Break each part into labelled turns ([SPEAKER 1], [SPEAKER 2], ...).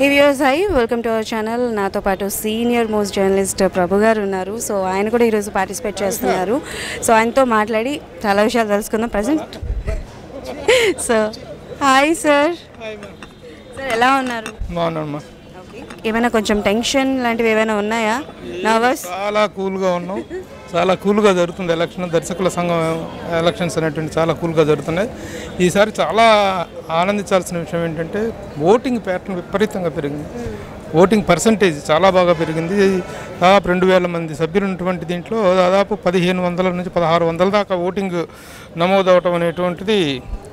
[SPEAKER 1] Hey viewers, hi, welcome to our channel. నాతో పాటు senior most journalist ప్రభు గారు ఉన్నారు. సో ఆయన కూడా ఈరోజు పార్టిసిపేట్ చేస్తున్నారు. సో ఆయనతో మాట్లాడి చాలా విషయాలు తెలుసుకుందాం. Present so hi sir. Sir ఎలా ఉన్నారు?
[SPEAKER 2] బాగున్నామ్మా.
[SPEAKER 1] ఏమైనా కొంచెం టెన్షన్ లాంటివి ఏమైనా ఉన్నాయా? నర్వస్?
[SPEAKER 2] చాలా కూల్గా ఉన్నాం. చాలా కూల్గా జరుగుతుంది ఎలక్షన్. దర్శకుల సంఘం ఎలక్షన్స్ అనేటువంటి చాలా కూల్గా జరుగుతున్నాయి. ఈసారి చాలా ఆనందించాల్సిన విషయం ఏంటంటే ఓటింగ్ ప్యాటర్న్ విపరీతంగా పెరిగింది. ఓటింగ్ పర్సంటేజ్ చాలా బాగా పెరిగింది. దాదాపు 2000 మంది సభ్యులు ఉన్నటువంటి దీంట్లో దాదాపు 1500 నుంచి 1600 దాకా ఓటింగ్ నమోదవటం అనేటువంటిది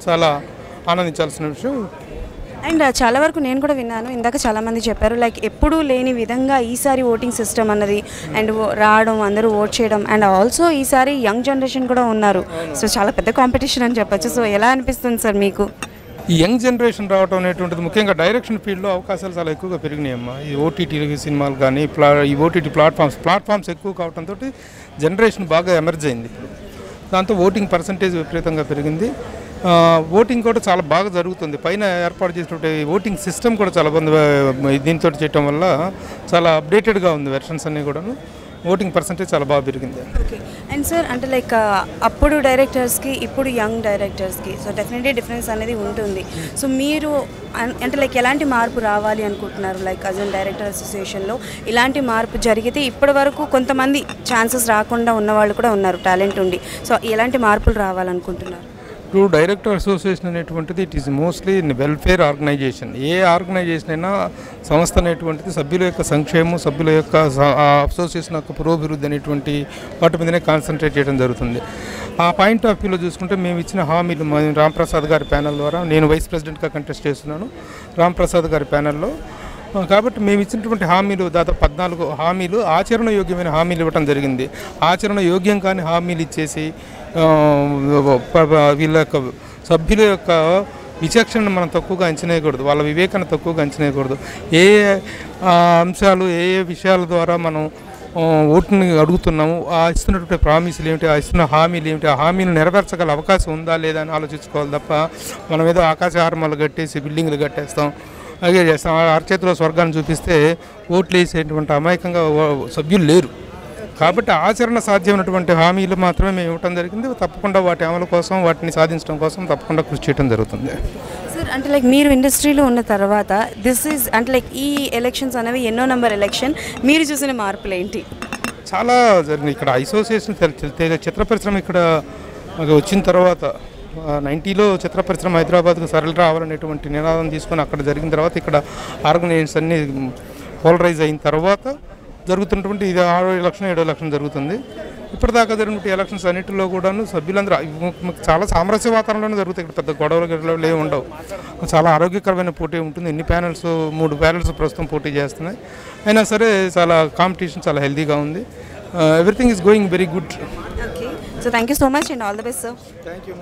[SPEAKER 2] చాలా ఆనందించాల్సిన విషయం.
[SPEAKER 1] అండ్ చాలా వరకు నేను కూడా విన్నాను, ఇందాక చాలామంది చెప్పారు లైక్ ఎప్పుడూ లేని విధంగా ఈసారి ఓటింగ్ సిస్టమ్ అన్నది అండ్ రావడం, అందరూ ఓట్ చేయడం, అండ్ ఆల్సో ఈసారి యంగ్ జనరేషన్ కూడా ఉన్నారు. సో చాలా పెద్ద కాంపిటీషన్ అని చెప్పొచ్చు. సో ఎలా అనిపిస్తుంది సార్ మీకు?
[SPEAKER 2] ఈ యంగ్ జనరేషన్ రావడం అనేటువంటిది ముఖ్యంగా డైరెక్షన్ ఫీల్డ్లో అవకాశాలు చాలా ఎక్కువగా పెరిగినాయమ్మా. ఈ ఓటీటీ సినిమాలు కానీ ఈ ఓటీటీ ప్లాట్ఫామ్స్ ఎక్కువ కావడంతో జనరేషన్ బాగా ఎమర్జ్ అయింది. దాంతో ఓటింగ్ పర్సంటేజ్ విపరీతంగా పెరిగింది. ఓటింగ్ కూడా చాలా బాగా జరుగుతుంది. పైన ఏర్పాటు చేసినటువంటి ఓటింగ్ సిస్టమ్ కూడా చాలా దీంతో చేయటం వల్ల చాలా అప్డేటెడ్గా ఉంది వెర్షన్స్ అన్నీ కూడాను. ఓటింగ్ పర్సంటేజ్ చాలా బాగా పెరిగింది.
[SPEAKER 1] ఓకే. అండ్ సార్ అంటే లైక్ అప్పుడు డైరెక్టర్స్కి ఇప్పుడు యంగ్ డైరెక్టర్స్కి సో డెఫినెట్లీ డిఫరెన్స్ అనేది ఉంటుంది. సో మీరు అంటే లైక్ ఎలాంటి మార్పు రావాలి అనుకుంటున్నారు? లైక్ అస్ అన్ డైరెక్టర్ అసోసియేషన్లో ఇలాంటి మార్పు జరిగితే ఇప్పటి వరకు కొంతమంది ఛాన్సెస్ రాకుండా ఉన్న వాళ్ళు కూడా ఉన్నారు, టాలెంట్ ఉండి. సో ఎలాంటి మార్పులు రావాలనుకుంటున్నారు?
[SPEAKER 2] ఇప్పుడు డైరెక్టర్ అసోసియేషన్ అనేటువంటిది it is mostly welfare organization. ఏ ఆర్గనైజేషన్ అయినా సంస్థ అనేటువంటిది సభ్యుల యొక్క సంక్షేమం, సభ్యుల యొక్క అసోసియేషన్ యొక్క పురోభివృద్ధి అనేటువంటి వాటి మీదనే కాన్సన్ట్రేట్ చేయడం జరుగుతుంది. ఆ పాయింట్ ఆఫ్ వ్యూలో చూసుకుంటే మేము ఇచ్చిన హామీలు రాంప్రసాద్ గారి ప్యానెల్ ద్వారా, నేను వైస్ ప్రెసిడెంట్గా కంటెస్ట్ చేస్తున్నాను రాంప్రసాద్ గారి ప్యానెల్లో. కాబట్టి మేము ఇచ్చినటువంటి హామీలు దాదాపు 14 హామీలు ఆచరణ యోగ్యమైన హామీలు ఇవ్వడం జరిగింది. ఆచరణ యోగ్యం కాని హామీలు ఇచ్చేసి వీళ్ళ యొక్క సభ్యుల యొక్క విచక్షణను మనం తక్కువగా అంచనా వేయకూడదు, వాళ్ళ వివేకాన్ని తక్కువగా అంచనా వేయకూడదు. ఏ అంశాలు ఏ విషయాల ద్వారా మనం ఓటుని అడుగుతున్నాము, ఆ ఇస్తున్నటువంటి ప్రామిసులు ఏమిటి, ఆ ఇస్తున్న హామీలు ఏమిటి, ఆ హామీలు నెరవేర్చగల అవకాశం ఉందా లేదా అని ఆలోచించుకోవాలి తప్ప మనం ఏదో ఆకాశహారమాలు కట్టేసి బిల్డింగ్లు కట్టేస్తాం, అలాగే చేస్తాం. అరచేతిలో స్వర్గాన్ని చూపిస్తే ఓట్లు వేసేటువంటి అమాయకంగా సభ్యులు లేరు. కాబట్టి ఆచరణ సాధ్యమైనటువంటి హామీలు మాత్రమే మేము ఇవ్వడం జరిగింది. తప్పకుండా వాటి అమలు కోసం, వాటిని సాధించడం కోసం తప్పకుండా కృషి చేయడం జరుగుతుంది.
[SPEAKER 1] సార్ అంటే లైక్ మీరు ఇండస్ట్రీలో ఉన్న తర్వాత దిస్ ఈజ్ అంటే లైక్ ఈ ఎలక్షన్స్ అనేవి ఎన్నో నెంబర్ ఎలక్షన్, మీరు చూసిన మార్పులు ఏంటి?
[SPEAKER 2] చాలా జరిగింది. ఇక్కడ అసోసియేషన్ చిత్ర పరిశ్రమ ఇక్కడ వచ్చిన తర్వాత 90లో చిత్ర పరిశ్రమ హైదరాబాద్కు సరళ రావాలనేటువంటి నినాదం తీసుకొని అక్కడ జరిగిన తర్వాత ఇక్కడ ఆర్గనైజేషన్స్ అన్నీ పోలరైజ్ అయిన తర్వాత జరుగుతున్నటువంటి ఇది 6వ ఎలక్షన్ 7వ ఎలక్షన్ జరుగుతుంది. ఇప్పటిదాకా జరిగినటువంటి ఎలక్షన్స్ అన్నింటిలో కూడాను సభ్యులందరూ చాలా సామరస్య వాతావరణంలోనే జరుగుతాయి. ఇక్కడ పెద్ద గొడవలు ఏమి ఉండవు. చాలా ఆరోగ్యకరమైన పోటీ ఉంటుంది. 3 ప్యానెల్స్ ప్రస్తుతం పోటీ చేస్తున్నాయి. అయినా సరే చాలా కాంపిటీషన్ చాలా హెల్తీగా ఉంది. Everything is going very good.
[SPEAKER 1] Okay. So thank you so much and all the best sir.
[SPEAKER 2] Thank you.